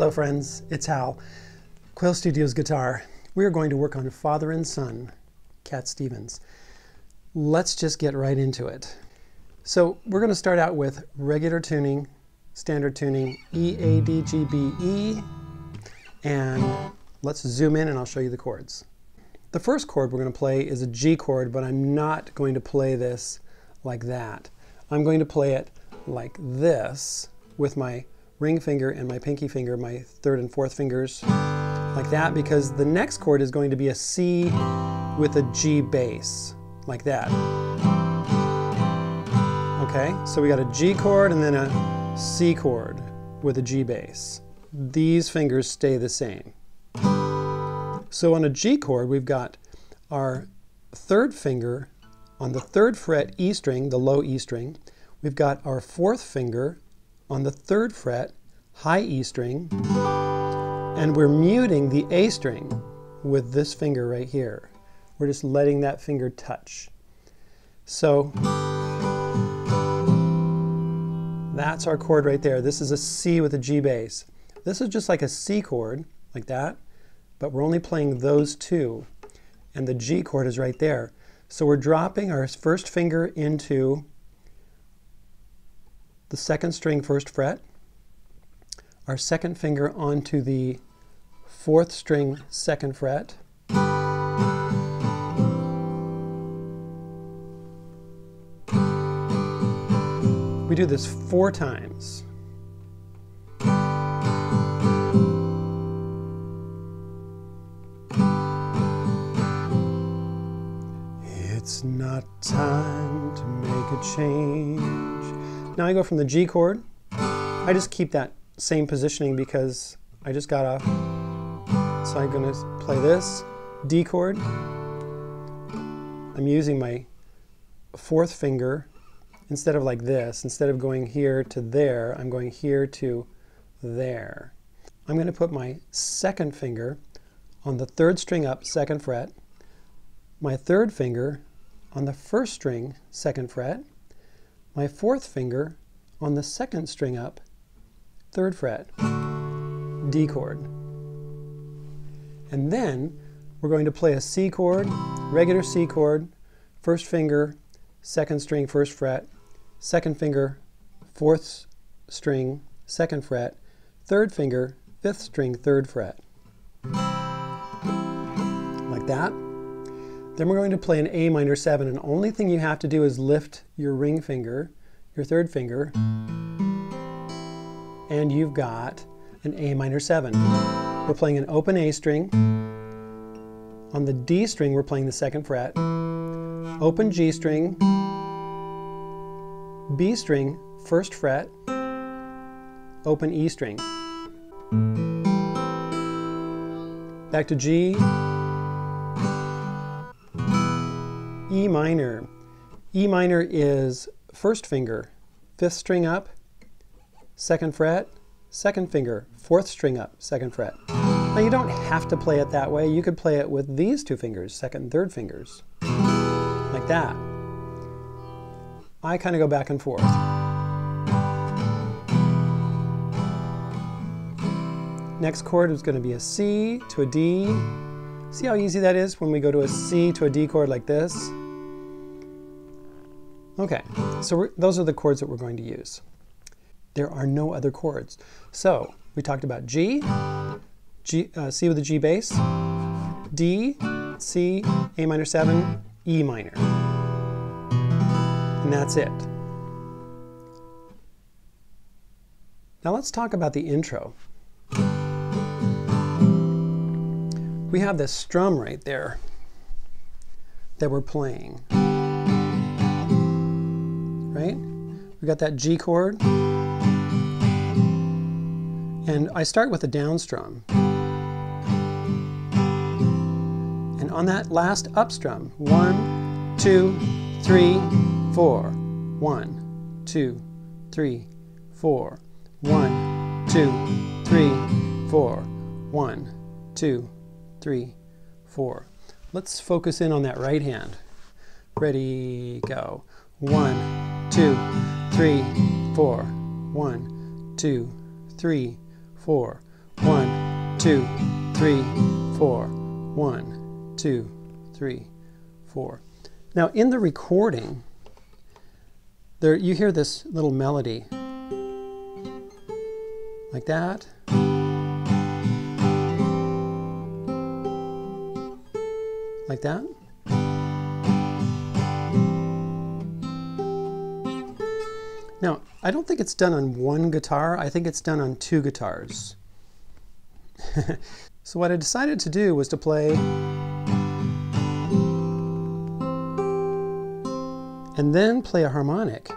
Hello friends, it's Hal, Quail Studios Guitar. We are going to work on Father and Son, Cat Stevens. Let's just get right into it. So we're going to start out with regular tuning, standard tuning, E, A, D, G, B, E, and let's zoom in and I'll show you the chords. The first chord we're going to play is a G chord, but I'm not going to play this like that. I'm going to play it like this with my ring finger and my pinky finger, my third and fourth fingers, like that, because the next chord is going to be a C with a G bass, like that. Okay, so we got a G chord and then a C chord with a G bass. These fingers stay the same. So on a G chord, we've got our third finger on the third fret E string, the low E string. We've got our fourth finger on the third fret, high E string, and we're muting the A string with this finger right here. We're just letting that finger touch. So that's our chord right there. This is a C with a G bass. This is just like a C chord, like that, but we're only playing those two, and the G chord is right there. So we're dropping our first finger into the second string first fret, our second finger onto the fourth string second fret, we do this 4 times. It's not time to make a change. Now I go from the G chord. I just keep that same positioning because I just got off. So I'm going to play this D chord. I'm using my fourth finger instead of like this. Instead of going here to there, I'm going here to there. I'm going to put my second finger on the third string up, second fret, my third finger on the first string, second fret, my fourth finger on the second string up, third fret, D chord. And then we're going to play a C chord, regular C chord, first finger, second string, first fret, second finger, fourth string, second fret, third finger, fifth string, third fret. Like that. Then we're going to play an A minor 7, and the only thing you have to do is lift your ring finger, your third finger, and you've got an A minor 7. We're playing an open A string. On the D string, we're playing the second fret. Open G string, B string, first fret, open E string. Back to G, E minor. E minor is first finger, fifth string up, second fret, second finger, fourth string up, second fret. Now you don't have to play it that way. You could play it with these two fingers, second and third fingers, like that. I kind of go back and forth. Next chord is going to be a C to a D. See how easy that is when we go to a C to a D chord like this? Okay, so those are the chords that we're going to use. There are no other chords. So we talked about G, C with a G bass, D, C, A minor 7, E minor. And that's it. Now let's talk about the intro. We have this strum right there that we're playing. Right? We got that G chord. And I start with a down strum. And on that last up strum, 1, 2, 3, 4. 1, 2, 3, 4. 1, 2, 3, 4. 1, 2, 3, 4. Let's focus in on that right hand. Ready, go. 1, 2, 3, 4. 1, 2, 3, 4. 1, 2, 3, 4. 1, 2, 3, 4. Now in the recording, there you hear this little melody like that. Like that. Now, I don't think it's done on one guitar. I think it's done on two guitars. So what I decided to do was to play and then play a harmonic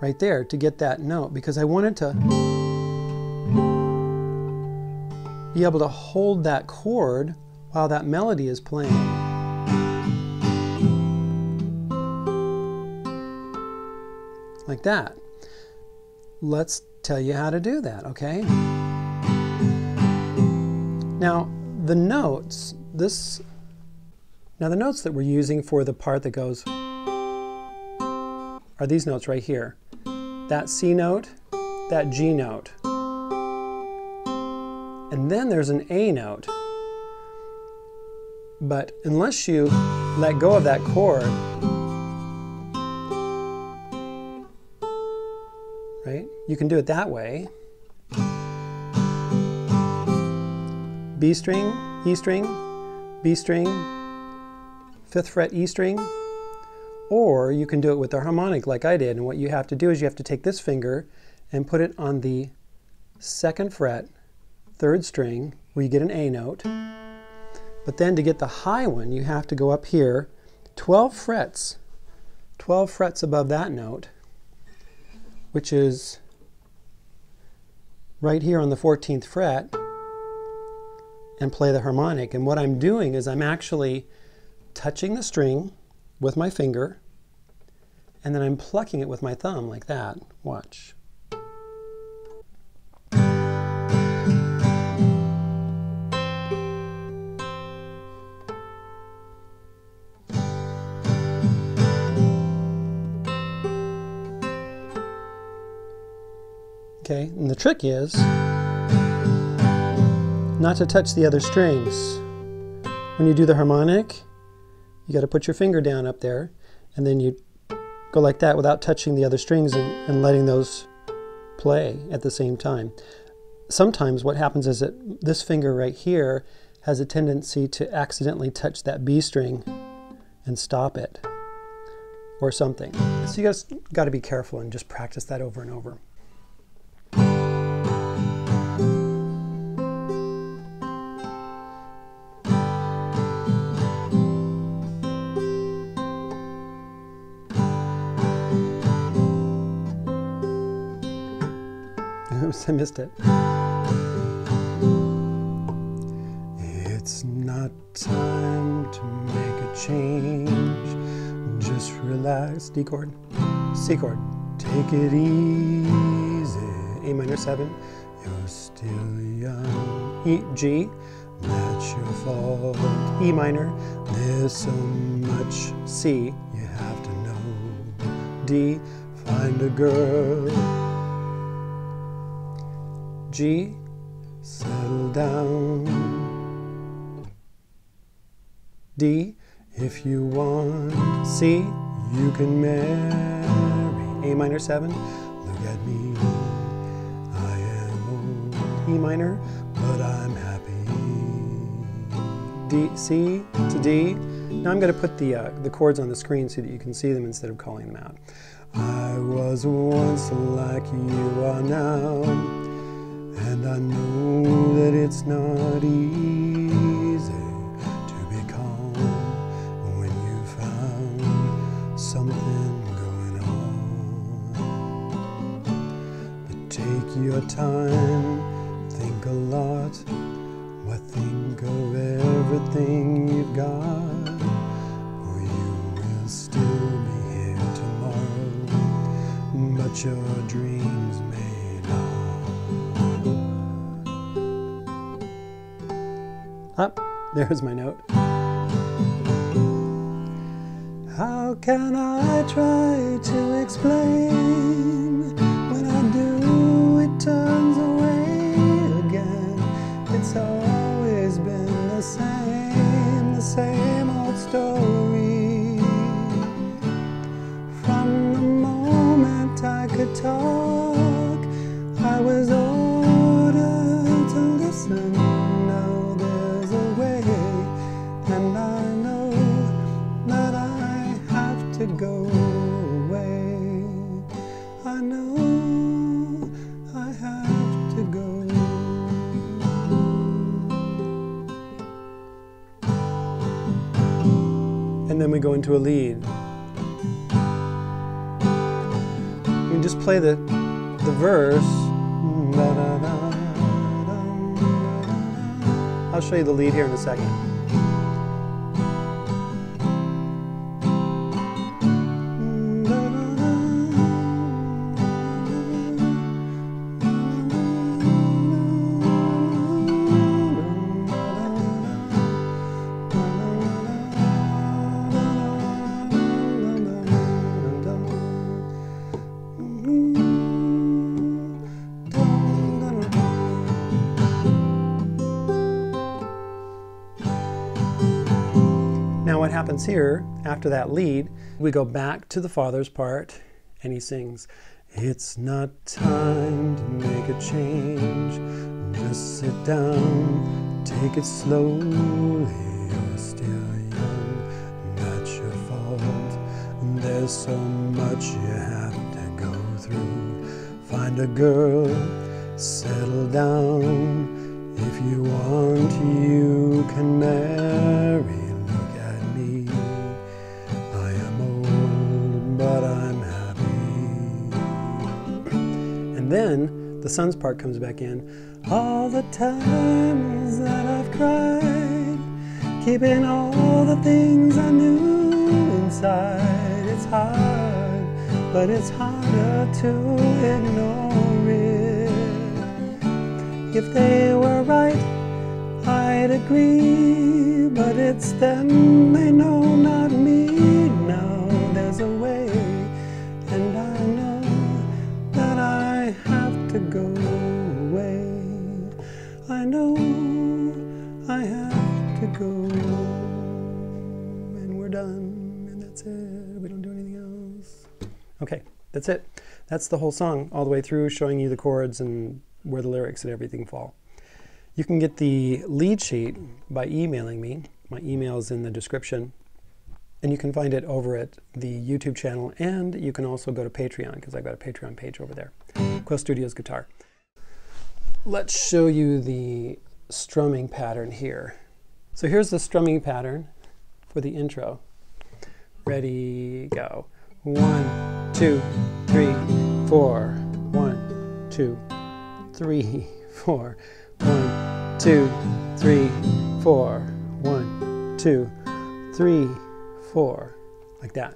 right there to get that note, because I wanted to be able to hold that chord while that melody is playing. Like that. Let's tell you how to do that, okay? Now, the notes, the notes that we're using for the part that goes are these notes right here. That C note, that G note. And then there's an A note. But unless you let go of that chord, right? You can do it that way. B string, E string, B string, 5th fret E string, or you can do it with the harmonic like I did. And what you have to do is you have to take this finger and put it on the 2nd fret, 3rd string, where you get an A note. But then to get the high one, you have to go up here 12 frets above that note, which is right here on the 14th fret, and play the harmonic. And what I'm doing is I'm actually touching the string with my finger, and then I'm plucking it with my thumb like that. Watch. Okay, and the trick is not to touch the other strings. When you do the harmonic, you got to put your finger down up there, and then you go like that without touching the other strings and letting those play at the same time. Sometimes what happens is that this finger right here has a tendency to accidentally touch that B string and stop it, or something. So you guys got to be careful and just practice that over and over. Oops, I missed it. It's not time to make a change. Just relax. D chord, C chord. Take it easy. A minor 7. You're still young. E, G. That's your fault. E minor. There's so much. C. You have to know. D. Find a girl. G, settle down. D, if you want. C, you can marry. A minor 7, look at me. I am old. E minor, but I'm happy. D, C to D. Now I'm going to put the chords on the screen so that you can see them instead of calling them out. I was once like you are now. And I know that it's not easy to be calm when you found something going on. But take your time, think a lot, but think of everything you've got, or you will still be here tomorrow, but your dreams may not. Up, there's my note. How can I try to explain? When I do, it turns away again. go into a lead. You can just play the verse. I'll show you the lead here in a second. Now what happens here, after that lead, we go back to the father's part, and he sings, "It's not time to make a change, just sit down, take it slowly, you're still young, that's your fault, there's so much you have to go through, find a girl, settle down, if you want you can marry. But I'm happy." And then the son's part comes back in. "All the times that I've cried, keeping all the things I knew inside. It's hard, but it's harder to ignore it. If they were right, I'd agree, but it's them they know, not me. Now there's a way, and I know that I have to go away. I know I have to go, and we're done, and that's it. We don't do anything else." Okay, that's it. That's the whole song all the way through, showing you the chords and where the lyrics and everything fall. You can get the lead sheet by emailing me. My email is in the description. And you can find it over at the YouTube channel, and you can also go to Patreon, because I've got a Patreon page over there. Quail Studios Guitar. Let's show you the strumming pattern here. So here's the strumming pattern for the intro. Ready, go. 1, 2, 3, 4. 1, 2, 3, 4. 1, 2, 3, 4. 1, 2, 3, 4, like that.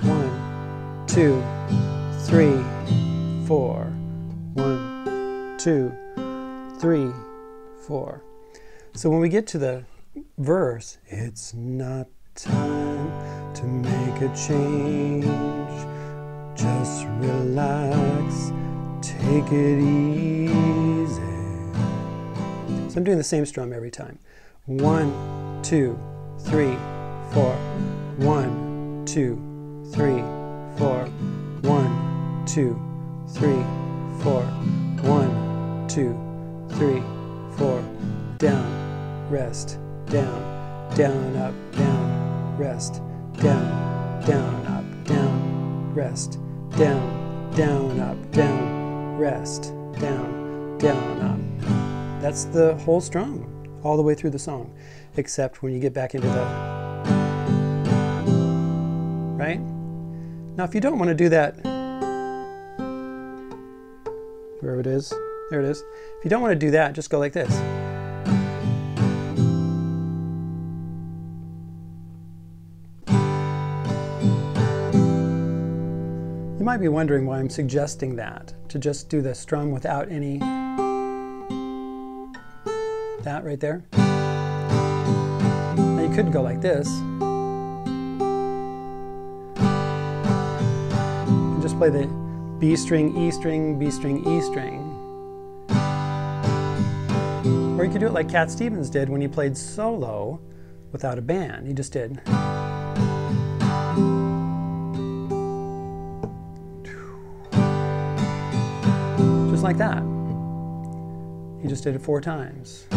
1, 2, 3, 4. 1, 2, 3, 4. So when we get to the verse, it's not time to make a change, just relax, take it easy. So I'm doing the same strum every time. 1, 2, 3, 4. 1, 2, 3, 4. 1, 2, 3, 4. 1, 2, 3, 4. Down, rest, down, down, up, down, rest, down, down, up, down, rest, down, down, up, down, rest, down, down, up. That's the whole strum all the way through the song, except when you get back into the right? Now if you don't want to do that, wherever it is, there it is. If you don't want to do that, just go like this. You might be wondering why I'm suggesting that, to just do the strum without any, that right there. Now you could go like this. Just play the B string, E string, B string, E string. Or you could do it like Cat Stevens did when he played solo without a band. He just did. Just like that. He just did it 4 times.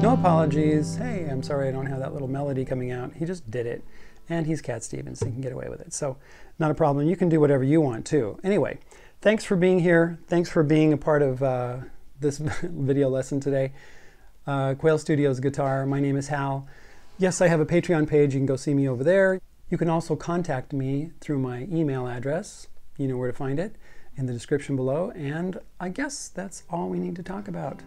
No apologies. Hey, I'm sorry I don't have that little melody coming out. He just did it. And he's Cat Stevens, so he can get away with it. So, not a problem. You can do whatever you want too. Anyway, thanks for being here. Thanks for being a part of this video lesson today. Quail Studios Guitar. My name is Hal. Yes, I have a Patreon page. You can go see me over there. You can also contact me through my email address. You know where to find it in the description below. And I guess that's all we need to talk about.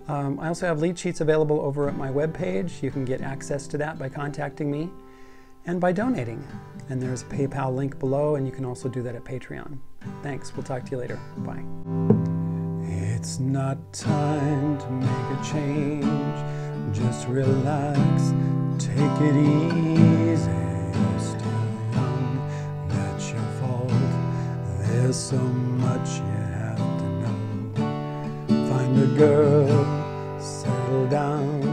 I also have lead sheets available over at my webpage. You can get access to that by contacting me and by donating. And there's a PayPal link below, and you can also do that at Patreon. Thanks. We'll talk to you later. Bye. It's not time to make a change. Just relax. Take it easy. You're still young. That's your fault. There's so much you have to know. Find a girl, settle down.